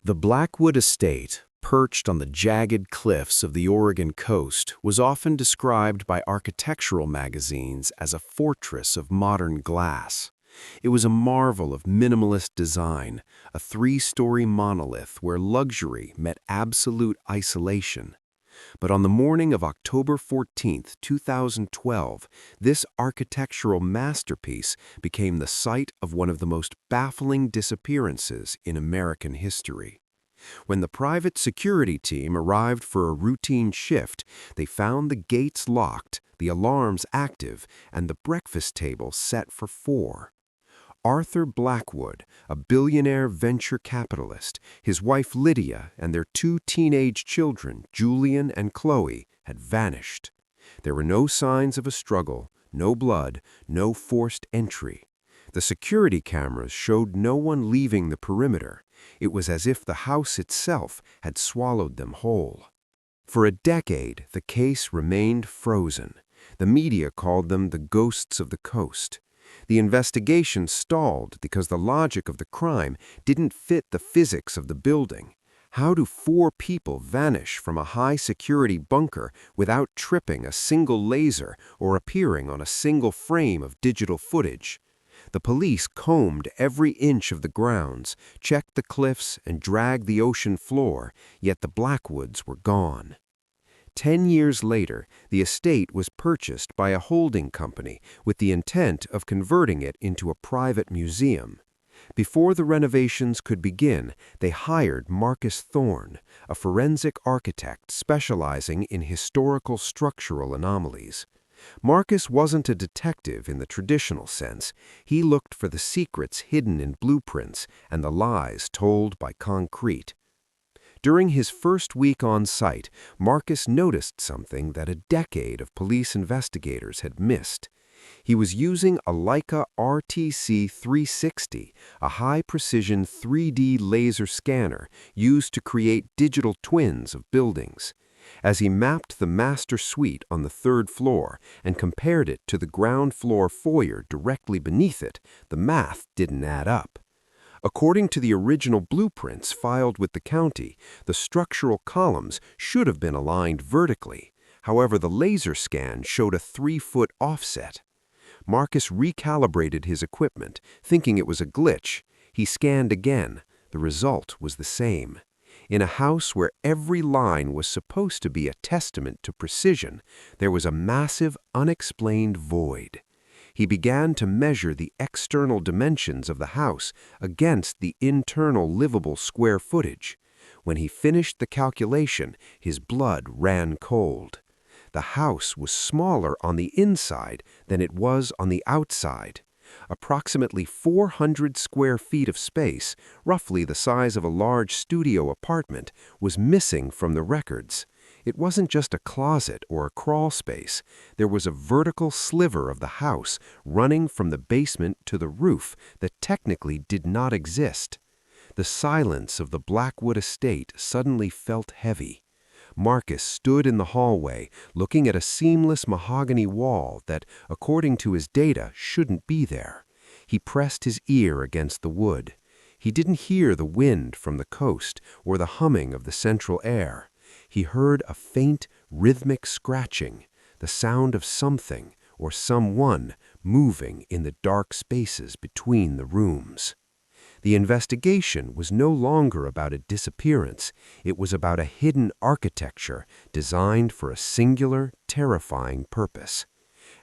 The Blackwood estate, perched on the jagged cliffs of the Oregon coast, was often described by architectural magazines as a fortress of modern glass. It was a marvel of minimalist design, a three-story monolith where luxury met absolute isolation. But on the morning of October 14, 2012, this architectural masterpiece became the site of one of the most baffling disappearances in American history. When the private security team arrived for a routine shift, they found the gates locked, the alarms active, and the breakfast table set for 4. Arthur Blackwood, a billionaire venture capitalist, his wife Lydia, and their 2 teenage children, Julian and Chloe, had vanished. There were no signs of a struggle, no blood, no forced entry. The security cameras showed no one leaving the perimeter. It was as if the house itself had swallowed them whole. For a decade, the case remained frozen. The media called them the ghosts of the coast. The investigation stalled because the logic of the crime didn't fit the physics of the building. How do 4 people vanish from a high-security bunker without tripping a single laser or appearing on a single frame of digital footage? The police combed every inch of the grounds, checked the cliffs, and dragged the ocean floor, yet the Blackwoods were gone. 10 years later, the estate was purchased by a holding company with the intent of converting it into a private museum. Before the renovations could begin, they hired Marcus Thorne, a forensic architect specializing in historical structural anomalies. Marcus wasn't a detective in the traditional sense. He looked for the secrets hidden in blueprints and the lies told by concrete. During his first week on site, Marcus noticed something that a decade of police investigators had missed. He was using a Leica RTC 360, a high-precision 3D laser scanner used to create digital twins of buildings. As he mapped the master suite on the 3rd floor and compared it to the ground floor foyer directly beneath it, the math didn't add up. According to the original blueprints filed with the county, the structural columns should have been aligned vertically. However, the laser scan showed a 3-foot offset. Marcus recalibrated his equipment, thinking it was a glitch. He scanned again. The result was the same. In a house where every line was supposed to be a testament to precision, there was a massive, unexplained void. He began to measure the external dimensions of the house against the internal livable square footage. When he finished the calculation, his blood ran cold. The house was smaller on the inside than it was on the outside. Approximately 400 square feet of space, roughly the size of a large studio apartment, was missing from the records. It wasn't just a closet or a crawl space. There was a vertical sliver of the house running from the basement to the roof that technically did not exist. The silence of the Blackwood estate suddenly felt heavy. Marcus stood in the hallway, looking at a seamless mahogany wall that, according to his data, shouldn't be there. He pressed his ear against the wood. He didn't hear the wind from the coast or the humming of the central air. He heard a faint, rhythmic scratching, the sound of something or someone moving in the dark spaces between the rooms. The investigation was no longer about a disappearance. It was about a hidden architecture designed for a singular, terrifying purpose.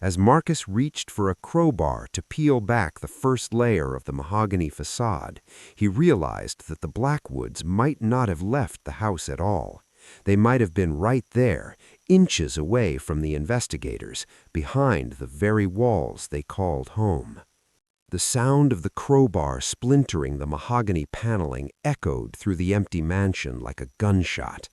As Marcus reached for a crowbar to peel back the first layer of the mahogany facade, he realized that the Blackwoods might not have left the house at all. They might have been right there, inches away from the investigators, behind the very walls they called home. The sound of the crowbar splintering the mahogany paneling echoed through the empty mansion like a gunshot.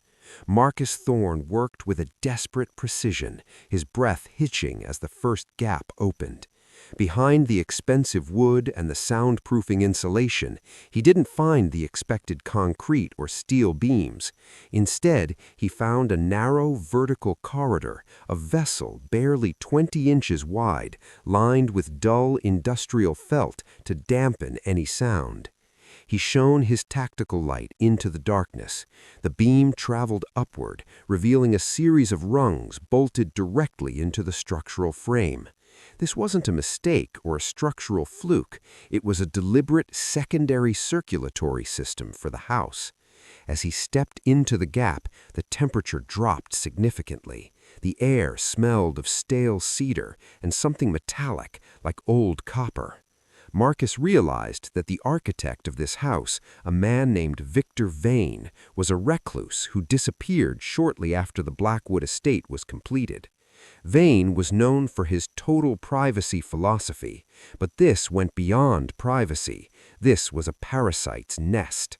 Marcus Thorne worked with a desperate precision, his breath hitching as the first gap opened. Behind the expensive wood and the soundproofing insulation, he didn't find the expected concrete or steel beams. Instead, he found a narrow vertical corridor, a vessel barely 20 inches wide, lined with dull industrial felt to dampen any sound. He shone his tactical light into the darkness. The beam traveled upward, revealing a series of rungs bolted directly into the structural frame. This wasn't a mistake or a structural fluke. It was a deliberate secondary circulatory system for the house. As he stepped into the gap, the temperature dropped significantly. The air smelled of stale cedar and something metallic, like old copper. Marcus realized that the architect of this house, a man named Victor Vane, was a recluse who disappeared shortly after the Blackwood estate was completed. Vane was known for his total privacy philosophy, but this went beyond privacy. This was a parasite's nest.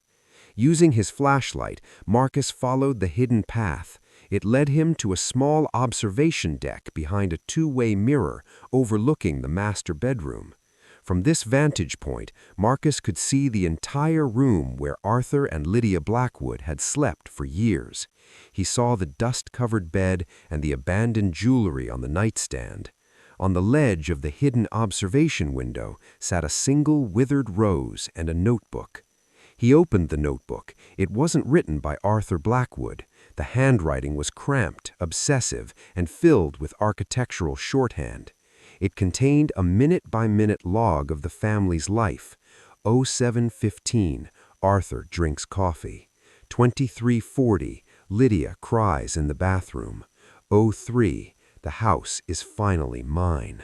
Using his flashlight, Marcus followed the hidden path. It led him to a small observation deck behind a two-way mirror overlooking the master bedroom. From this vantage point, Marcus could see the entire room where Arthur and Lydia Blackwood had slept for years. He saw the dust-covered bed and the abandoned jewelry on the nightstand. On the ledge of the hidden observation window sat a single withered rose and a notebook. He opened the notebook. It wasn't written by Arthur Blackwood. The handwriting was cramped, obsessive, and filled with architectural shorthand. It contained a minute-by-minute log of the family's life. 07:15, Arthur drinks coffee. 23:40, Lydia cries in the bathroom. 03, the house is finally mine.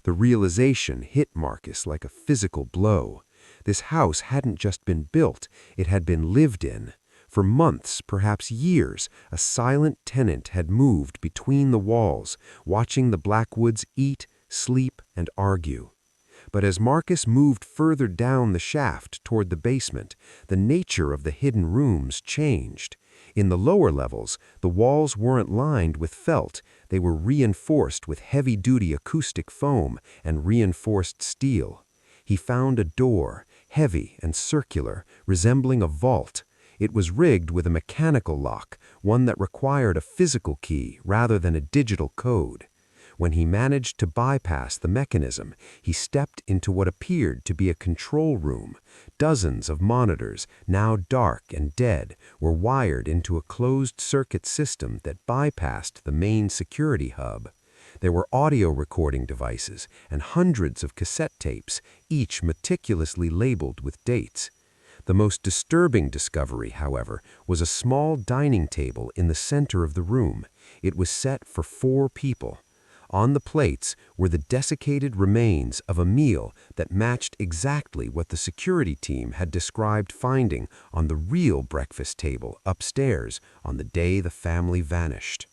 The realization hit Marcus like a physical blow. This house hadn't just been built, it had been lived in. For months, perhaps years, a silent tenant had moved between the walls, watching the Blackwoods eat, sleep, and argue. But as Marcus moved further down the shaft toward the basement, the nature of the hidden rooms changed. In the lower levels, the walls weren't lined with felt, they were reinforced with heavy-duty acoustic foam and reinforced steel. He found a door, heavy and circular, resembling a vault. It was rigged with a mechanical lock, one that required a physical key rather than a digital code. When he managed to bypass the mechanism, he stepped into what appeared to be a control room. Dozens of monitors, now dark and dead, were wired into a closed-circuit system that bypassed the main security hub. There were audio recording devices and hundreds of cassette tapes, each meticulously labeled with dates. The most disturbing discovery, however, was a small dining table in the center of the room. It was set for 4 people. On the plates were the desiccated remains of a meal that matched exactly what the security team had described finding on the real breakfast table upstairs on the day the family vanished.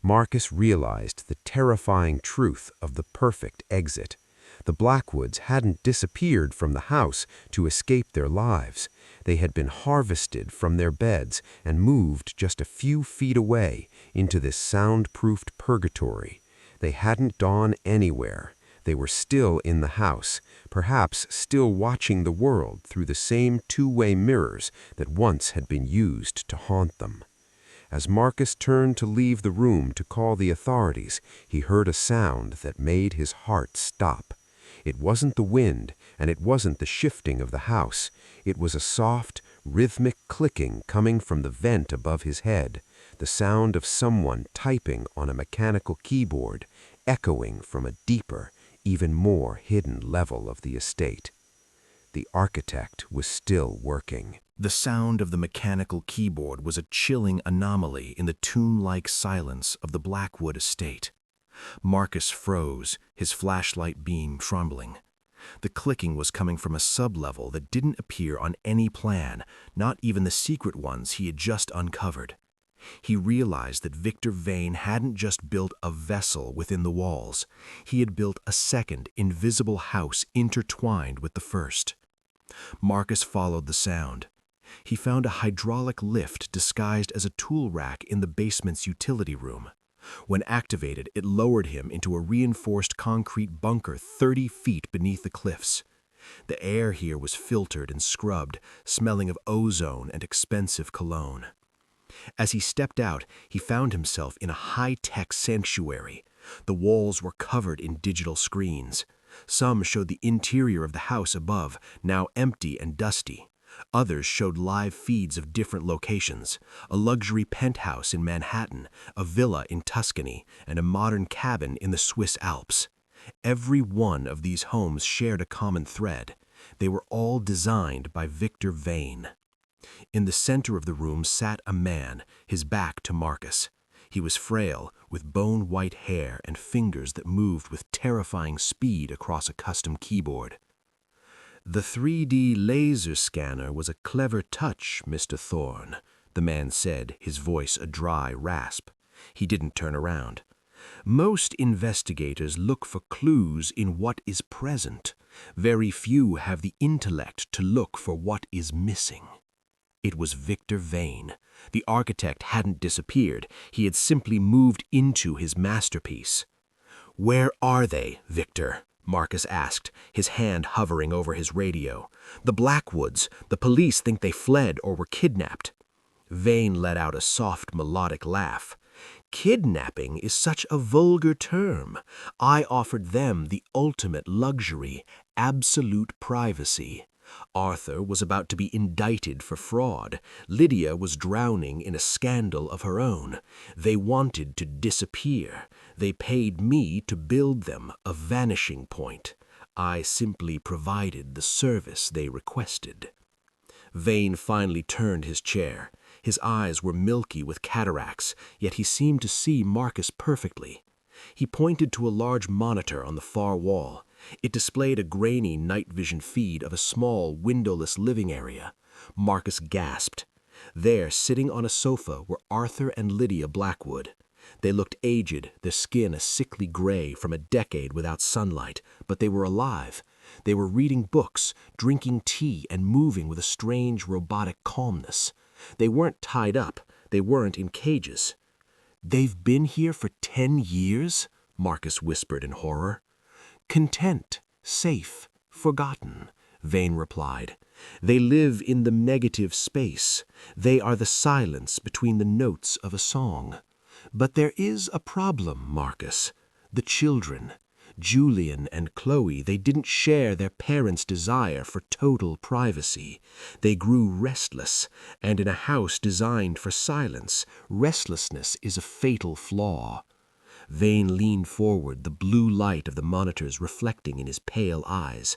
Marcus realized the terrifying truth of the perfect exit. The Blackwoods hadn't disappeared from the house to escape their lives. They had been harvested from their beds and moved just a few feet away into this soundproofed purgatory. They hadn't gone anywhere. They were still in the house, perhaps still watching the world through the same two-way mirrors that once had been used to haunt them. As Marcus turned to leave the room to call the authorities, he heard a sound that made his heart stop. It wasn't the wind, and it wasn't the shifting of the house. It was a soft, rhythmic clicking coming from the vent above his head, the sound of someone typing on a mechanical keyboard, echoing from a deeper, even more hidden level of the estate. The architect was still working. The sound of the mechanical keyboard was a chilling anomaly in the tomb-like silence of the Blackwood estate. Marcus froze, his flashlight beam trembling. The clicking was coming from a sublevel that didn't appear on any plan, not even the secret ones he had just uncovered. He realized that Victor Vane hadn't just built a vessel within the walls. He had built a second, invisible house intertwined with the first. Marcus followed the sound. He found a hydraulic lift disguised as a tool rack in the basement's utility room. When activated, it lowered him into a reinforced concrete bunker 30 feet beneath the cliffs. The air here was filtered and scrubbed, smelling of ozone and expensive cologne. As he stepped out, he found himself in a high-tech sanctuary. The walls were covered in digital screens. Some showed the interior of the house above, now empty and dusty. Others showed live feeds of different locations: a luxury penthouse in Manhattan, a villa in Tuscany, and a modern cabin in the Swiss Alps. Every one of these homes shared a common thread. They were all designed by Victor Vane. In the center of the room sat a man, his back to Marcus. He was frail, with bone-white hair and fingers that moved with terrifying speed across a custom keyboard. "The 3D laser scanner was a clever touch, Mr. Thorne," the man said, his voice a dry rasp. He didn't turn around. "Most investigators look for clues in what is present. Very few have the intellect to look for what is missing." It was Victor Vane. The architect hadn't disappeared. He had simply moved into his masterpiece. "Where are they, Victor?" Marcus asked, his hand hovering over his radio. "The Blackwoods. The police think they fled or were kidnapped." Vane let out a soft, melodic laugh. "Kidnapping is such a vulgar term. I offered them the ultimate luxury, absolute privacy. Arthur was about to be indicted for fraud. Lydia was drowning in a scandal of her own. They wanted to disappear. They paid me to build them a vanishing point. I simply provided the service they requested." Vane finally turned his chair. His eyes were milky with cataracts, yet he seemed to see Marcus perfectly. He pointed to a large monitor on the far wall. It displayed a grainy night vision feed of a small, windowless living area. Marcus gasped. There, sitting on a sofa, were Arthur and Lydia Blackwood. They looked aged, their skin a sickly gray from a decade without sunlight, but they were alive. They were reading books, drinking tea, and moving with a strange, robotic calmness. They weren't tied up. They weren't in cages. "They've been here for 10 years?" Marcus whispered in horror. "Content, safe, forgotten," Vane replied. "They live in the negative space. They are the silence between the notes of a song. But there is a problem, Marcus. The children. Julian and Chloe, they didn't share their parents' desire for total privacy. They grew restless, and in a house designed for silence, restlessness is a fatal flaw." Vane leaned forward, the blue light of the monitors reflecting in his pale eyes.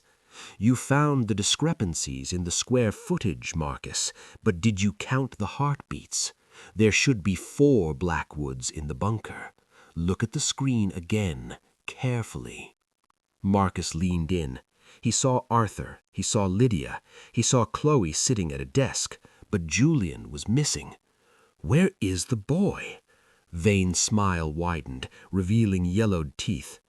"You found the discrepancies in the square footage, Marcus, but did you count the heartbeats? There should be 4 Blackwoods in the bunker. Look at the screen again, carefully." Marcus leaned in. He saw Arthur, he saw Lydia, he saw Chloe sitting at a desk, but Julian was missing. "Where is the boy?" Vane's smile widened, revealing yellowed teeth.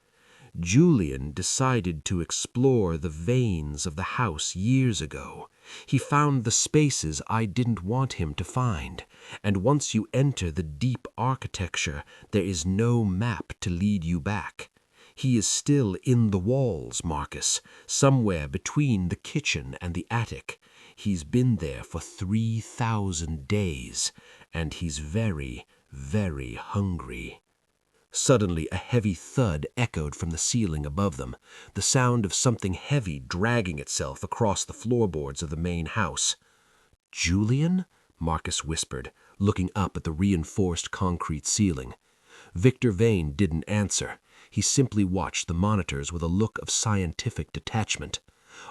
"Julian decided to explore the veins of the house years ago. He found the spaces I didn't want him to find, and once you enter the deep architecture, there is no map to lead you back. He is still in the walls, Marcus, somewhere between the kitchen and the attic. He's been there for 3,000 days, and he's very, very hungry." Suddenly a heavy thud echoed from the ceiling above them, the sound of something heavy dragging itself across the floorboards of the main house. "Julian?" Marcus whispered, looking up at the reinforced concrete ceiling. Victor Vane didn't answer. He simply watched the monitors with a look of scientific detachment.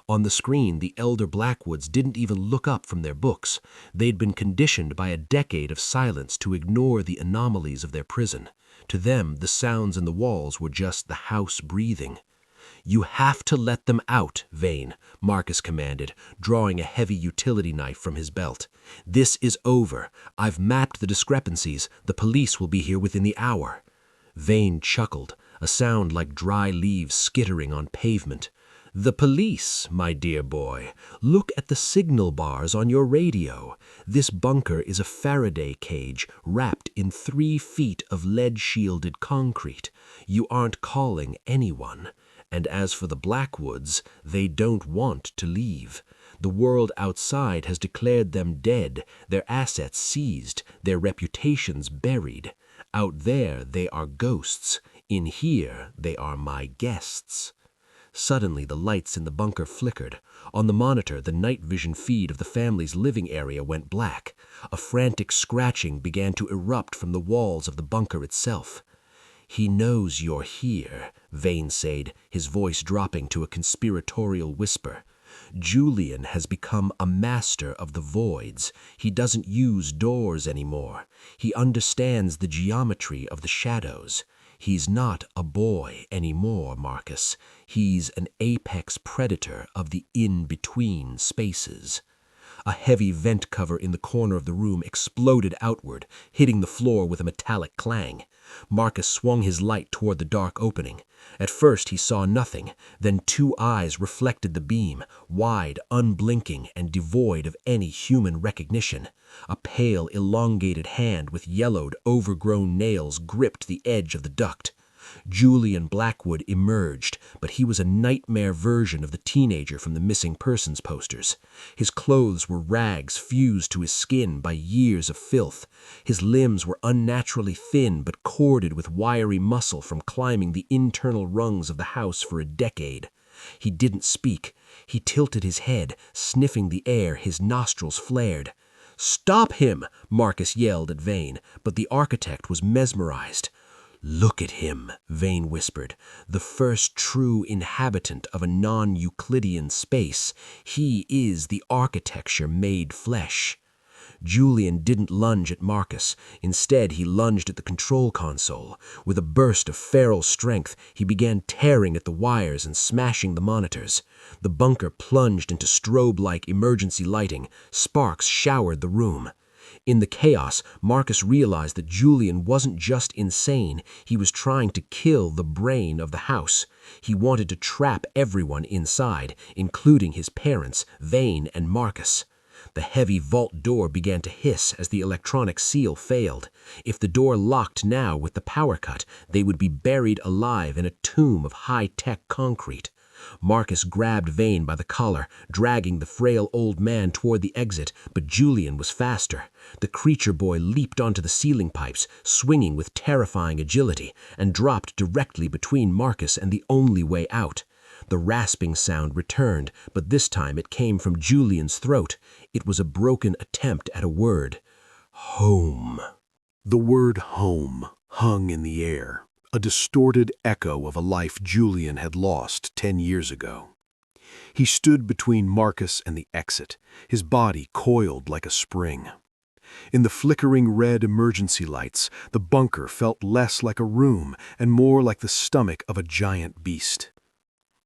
On the screen, the elder Blackwoods didn't even look up from their books. They'd been conditioned by a decade of silence to ignore the anomalies of their prison. To them, the sounds in the walls were just the house breathing. "You have to let them out, Vane," Marcus commanded, drawing a heavy utility knife from his belt. "This is over. I've mapped the discrepancies. The police will be here within the hour." Vane chuckled, a sound like dry leaves skittering on pavement. "The police, my dear boy. Look at the signal bars on your radio. This bunker is a Faraday cage wrapped in 3 feet of lead-shielded concrete. You aren't calling anyone. And as for the Blackwoods, they don't want to leave. The world outside has declared them dead, their assets seized, their reputations buried. Out there they are ghosts. In here they are my guests." Suddenly, the lights in the bunker flickered. On the monitor, the night vision feed of the family's living area went black. A frantic scratching began to erupt from the walls of the bunker itself. "He knows you're here," Vane said, his voice dropping to a conspiratorial whisper. "Julian has become a master of the voids. He doesn't use doors anymore. He understands the geometry of the shadows. He's not a boy anymore, Marcus. He's an apex predator of the in-between spaces." A heavy vent cover in the corner of the room exploded outward, hitting the floor with a metallic clang. Marcus swung his light toward the dark opening. At first he saw nothing, then two eyes reflected the beam, wide, unblinking, and devoid of any human recognition. A pale, elongated hand with yellowed, overgrown nails gripped the edge of the duct. Julian Blackwood emerged, but he was a nightmare version of the teenager from the missing persons posters. His clothes were rags fused to his skin by years of filth. His limbs were unnaturally thin but corded with wiry muscle from climbing the internal rungs of the house for a decade. He didn't speak. He tilted his head, sniffing the air, his nostrils flared. "Stop him!" Marcus yelled at Vane, but the architect was mesmerized. "Look at him," Vane whispered, "the first true inhabitant of a non-Euclidean space. He is the architecture made flesh." Julian didn't lunge at Marcus. Instead, he lunged at the control console. With a burst of feral strength, he began tearing at the wires and smashing the monitors. The bunker plunged into strobe-like emergency lighting. Sparks showered the room. In the chaos, Marcus realized that Julian wasn't just insane, he was trying to kill the brain of the house. He wanted to trap everyone inside, including his parents, Vane and Marcus. The heavy vault door began to hiss as the electronic seal failed. If the door locked now with the power cut, they would be buried alive in a tomb of high-tech concrete. Marcus grabbed Vane by the collar, dragging the frail old man toward the exit, but Julian was faster. The creature boy leaped onto the ceiling pipes, swinging with terrifying agility, and dropped directly between Marcus and the only way out. The rasping sound returned, but this time it came from Julian's throat. It was a broken attempt at a word. "Home." The word home hung in the air, a distorted echo of a life Julian had lost 10 years ago. He stood between Marcus and the exit, his body coiled like a spring. In the flickering red emergency lights, the bunker felt less like a room and more like the stomach of a giant beast.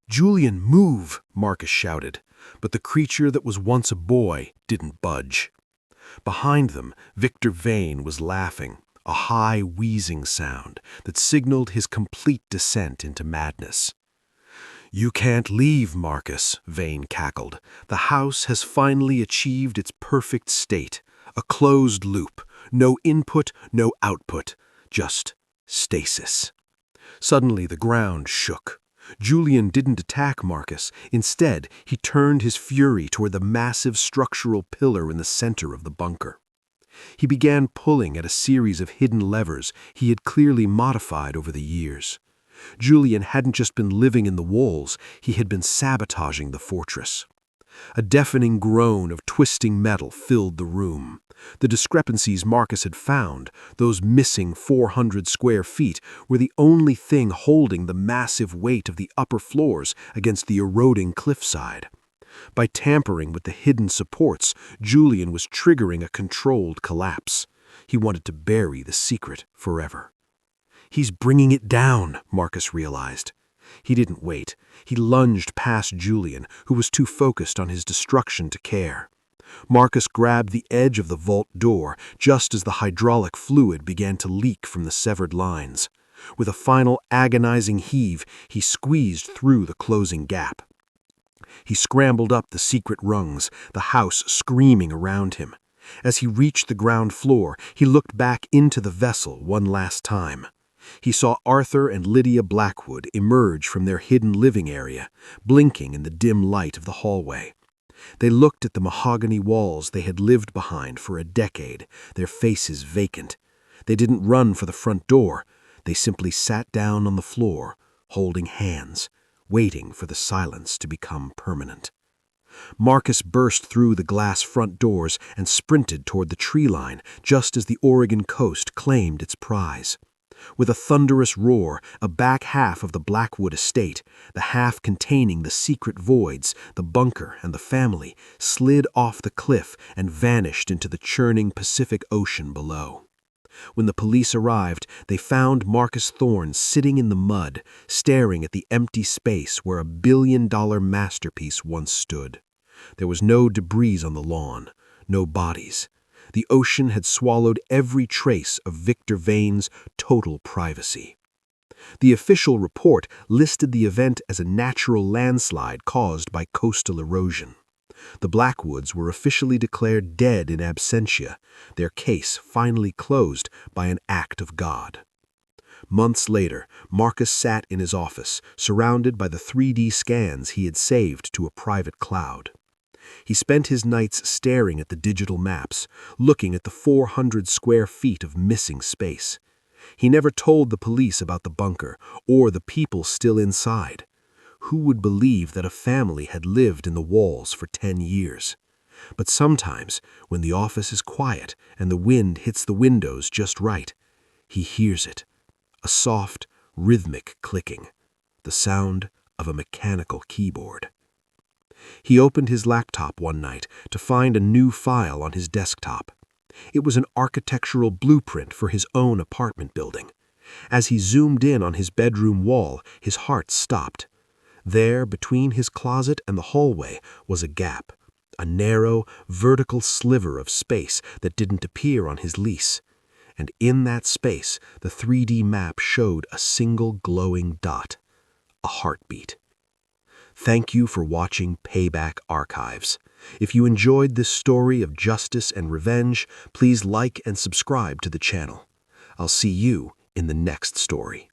"Julian, move!" Marcus shouted, but the creature that was once a boy didn't budge. Behind them, Victor Vane was laughing, a high, wheezing sound that signaled his complete descent into madness. "You can't leave, Marcus," Vane cackled. "The house has finally achieved its perfect state, a closed loop, no input, no output, just stasis." Suddenly, the ground shook. Julian didn't attack Marcus. Instead, he turned his fury toward the massive structural pillar in the center of the bunker. He began pulling at a series of hidden levers he had clearly modified over the years. Julian hadn't just been living in the walls, he had been sabotaging the fortress. A deafening groan of twisting metal filled the room. The discrepancies Marcus had found, those missing 400 square feet, were the only thing holding the massive weight of the upper floors against the eroding cliffside. By tampering with the hidden supports, Julian was triggering a controlled collapse. He wanted to bury the secret forever. "He's bringing it down," Marcus realized. He didn't wait. He lunged past Julian, who was too focused on his destruction to care. Marcus grabbed the edge of the vault door just as the hydraulic fluid began to leak from the severed lines. With a final agonizing heave, he squeezed through the closing gap. He scrambled up the secret rungs, the house screaming around him. As he reached the ground floor, he looked back into the vessel one last time. He saw Arthur and Lydia Blackwood emerge from their hidden living area, blinking in the dim light of the hallway. They looked at the mahogany walls they had lived behind for a decade, their faces vacant. They didn't run for the front door. They simply sat down on the floor, holding hands, waiting for the silence to become permanent. Marcus burst through the glass front doors and sprinted toward the tree line just as the Oregon coast claimed its prize. With a thunderous roar, a back half of the Blackwood estate, the half containing the secret voids, the bunker, and the family, slid off the cliff and vanished into the churning Pacific Ocean below. When the police arrived, they found Marcus Thorne sitting in the mud, staring at the empty space where a billion-dollar masterpiece once stood. There was no debris on the lawn, no bodies. The ocean had swallowed every trace of Victor Vane's total privacy. The official report listed the event as a natural landslide caused by coastal erosion. The Blackwoods were officially declared dead in absentia, their case finally closed by an act of God. Months later, Marcus sat in his office, surrounded by the 3D scans he had saved to a private cloud. He spent his nights staring at the digital maps, looking at the 400 square feet of missing space. He never told the police about the bunker or the people still inside. Who would believe that a family had lived in the walls for 10 years? But sometimes, when the office is quiet and the wind hits the windows just right, he hears it. A soft, rhythmic clicking, the sound of a mechanical keyboard. He opened his laptop one night to find a new file on his desktop. It was an architectural blueprint for his own apartment building. As he zoomed in on his bedroom wall, his heart stopped. There, between his closet and the hallway, was a gap, a narrow, vertical sliver of space that didn't appear on his lease. And in that space, the 3D map showed a single glowing dot, a heartbeat. Thank you for watching Payback Archives. If you enjoyed this story of justice and revenge, please like and subscribe to the channel. I'll see you in the next story.